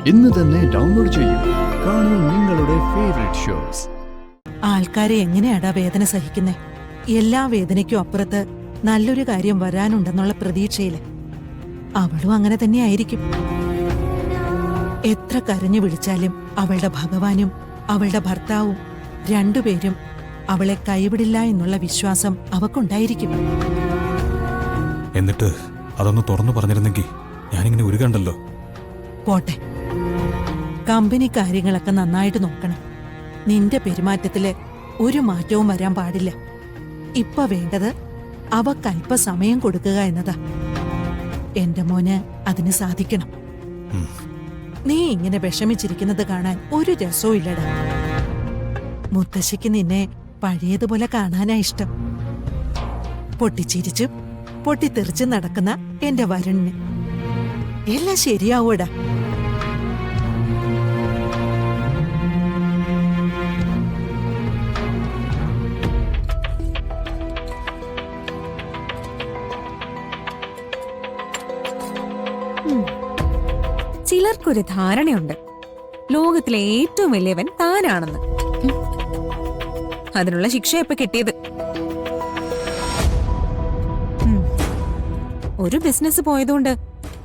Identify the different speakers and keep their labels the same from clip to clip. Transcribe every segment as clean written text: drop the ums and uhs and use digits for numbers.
Speaker 1: ഇന്ന് തന്നെ ഡൗൺലോഡ് ചെയ്യൂ. കാണൂ നിങ്ങളുടെ ഫേവറേറ്റ് ഷോസ്.
Speaker 2: ആൾക്കാരെ എങ്ങനെയാടാ വേദന സഹിക്കുന്നേ? എല്ലാ വേദനയ്ക്കും അപ്പുറത്ത് നല്ലൊരു കാര്യം വരാനുണ്ടെന്നുള്ള പ്രതീക്ഷയില്. അവളും അങ്ങനെ തന്നെയായിരിക്കും. എത്ര കരഞ്ഞു വിളിച്ചാലും അവളുടെ ഭഗവാനും അവളുടെ ഭർത്താവും രണ്ടുപേരും അവളെ കൈവിടില്ല എന്നുള്ള വിശ്വാസം അവക്കുണ്ടായിരിക്കും.
Speaker 3: എന്നിട്ട് അതൊന്ന് തുറന്നു പറഞ്ഞിരുന്നെങ്കിൽ ഞാനിങ്ങനെ ഉരുകണ്ടല്ലോ.
Speaker 2: പോട്ടെ, കമ്പനി കാര്യങ്ങളൊക്കെ നന്നായിട്ട് നോക്കണം. നിന്റെ പെരുമാറ്റത്തില് ഒരു മാറ്റവും വരാൻ പാടില്ല. ഇപ്പൊ വേണ്ടത് അവക്കല്പസമയം കൊടുക്കുക എന്നതാ. എന്റെ മോന് അതിന് സാധിക്കണം. നീ ഇങ്ങനെ വിഷമിച്ചിരിക്കുന്നത് കാണാൻ ഒരു രസവും ഇല്ലടാ. മുത്തശ്ശിക്ക് നിന്നെ പഴയതുപോലെ കാണാനാ ഇഷ്ടം. പൊട്ടിച്ചിരിച്ചും പൊട്ടിത്തെറിച്ചും നടക്കുന്ന എന്റെ വരുണിന് എല്ലാം ശരിയാവൂടാ.
Speaker 4: ചിലർക്കൊരു ധാരണയുണ്ട്, ലോകത്തിലെ ഏറ്റവും വലിയവൻ താനാണെന്ന്. അതിനുള്ള ശിക്ഷ ഇപ്പൊ കിട്ടിയത്. ഒരു ബിസിനസ് പോയതുകൊണ്ട്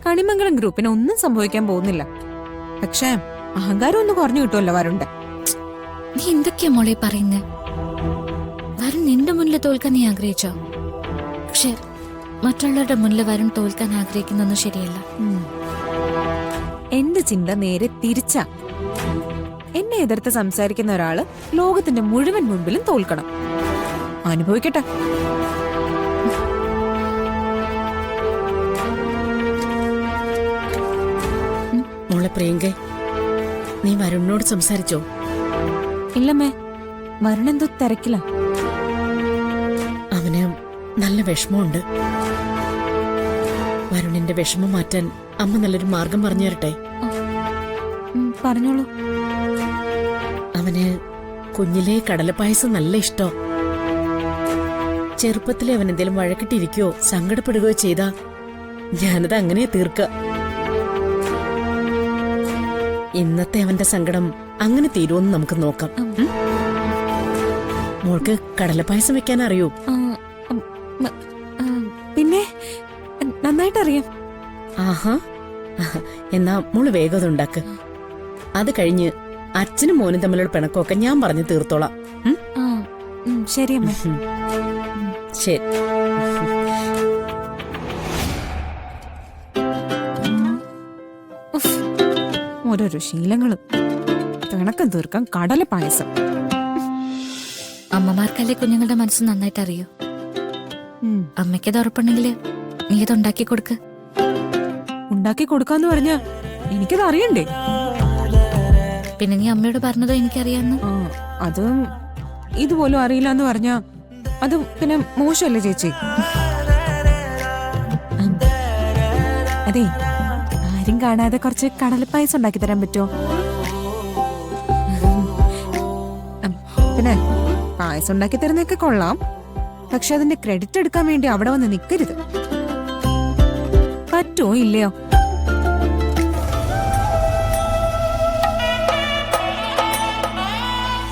Speaker 4: കണിമംഗലം ഗ്രൂപ്പിന് ഒന്നും സംഭവിക്കാൻ പോകുന്നില്ല. പക്ഷേ അഹങ്കാരം ഒന്ന് കുറഞ്ഞു കിട്ടുമല്ലോ വരുണ്ട്.
Speaker 5: നീ എന്തൊക്കെയാ മോളെ പറയുന്നേ? വരുൺ നിന്റെ മുന്നിൽ തോൽക്കാൻ നീ ആഗ്രഹിച്ചോ? പക്ഷെ മറ്റുള്ളവരുടെ മുന്നിൽ വരുൺ തോൽക്കാൻ ആഗ്രഹിക്കുന്നൊന്നും ശരിയല്ല.
Speaker 4: എന്റെ ചിന്ത നേരെ തിരിച്ചാ. എന്നെ എതിർത്ത് സംസാരിക്കുന്ന ഒരാള് ലോകത്തിന്റെ മുഴുവൻ മുൻപിലും തോൽക്കണം. അനുഭവിക്കട്ടെ.
Speaker 6: മോളെ പ്രിയങ്കേ, നീ വരുണിനോട് സംസാരിച്ചോ?
Speaker 4: ഇല്ലമ്മേ, വരുണെന്തോ തിരക്കില്ല.
Speaker 6: അവന് നല്ല വിഷമമുണ്ട്. വരുണിന്റെ വിഷമം മാറ്റാൻ അമ്മ നല്ലൊരു മാർഗം പറഞ്ഞു തരട്ടെ?
Speaker 4: പറഞ്ഞോളൂ.
Speaker 6: അവന് കുഞ്ഞിലെ കടലപ്പായസം നല്ല ഇഷ്ടോ. ചെറുപ്പത്തിലെ അവൻ എന്തെങ്കിലും വഴക്കിട്ടിരിക്കുകയോ സങ്കടപ്പെടുകയോ ചെയ്താ ഞാനത് അങ്ങനെ തീർക്ക. ഇന്നത്തെ അവന്റെ സങ്കടം അങ്ങനെ തീരുമെന്ന് നമുക്ക് നോക്കാം. മോൾക്ക് കടലപ്പായസം വെക്കാൻ അറിയൂ?
Speaker 4: പിന്നെ നന്നായിട്ടറിയാം.
Speaker 6: ആഹാ, എന്നാ മോള് വേഗം ഉണ്ടാക്ക്. അത് കഴിഞ്ഞ് അച്ഛനും മോനും തമ്മിലുള്ള പിണക്കമൊക്കെ ഞാൻ പറഞ്ഞു തീർത്തോളാം.
Speaker 4: ശരി അമ്മ.
Speaker 6: ശരി.
Speaker 4: ഓരോരോ ശീലങ്ങളും. പിണക്കം തീർക്കാൻ കടല പായസം.
Speaker 5: അമ്മമാർക്കല്ലേ കുഞ്ഞുങ്ങളുടെ മനസ്സ് നന്നായിട്ട് അറിയൂ. അമ്മയ്ക്കത് ഉറപ്പുണ്ടെങ്കിൽ നീ അത് ഉണ്ടാക്കി കൊടുക്ക്.
Speaker 4: ഉണ്ടാക്കി കൊടുക്കാന്ന് പറഞ്ഞ എനിക്കത് അറിയണ്ടേ?
Speaker 5: പിന്നെ നീ അമ്മയോട് പറഞ്ഞതോ എനിക്കറിയാന്ന്.
Speaker 4: അതും ഇതുപോലും അറിയില്ല എന്ന് പറഞ്ഞ അത് പിന്നെ മോശമല്ലേ ചേച്ചി? അതെ, ആരും കാണാതെ കുറച്ച് കടലപ്പായസം ഉണ്ടാക്കി തരാൻ പറ്റുമോ? പിന്നെ പായസം ഉണ്ടാക്കി തരുന്നൊക്കെ കൊള്ളാം. പക്ഷെ അതിന്റെ ക്രെഡിറ്റ് എടുക്കാൻ വേണ്ടി അവിടെ വന്ന് നിൽക്കരുത്. പറ്റുമോ ഇല്ലയോ?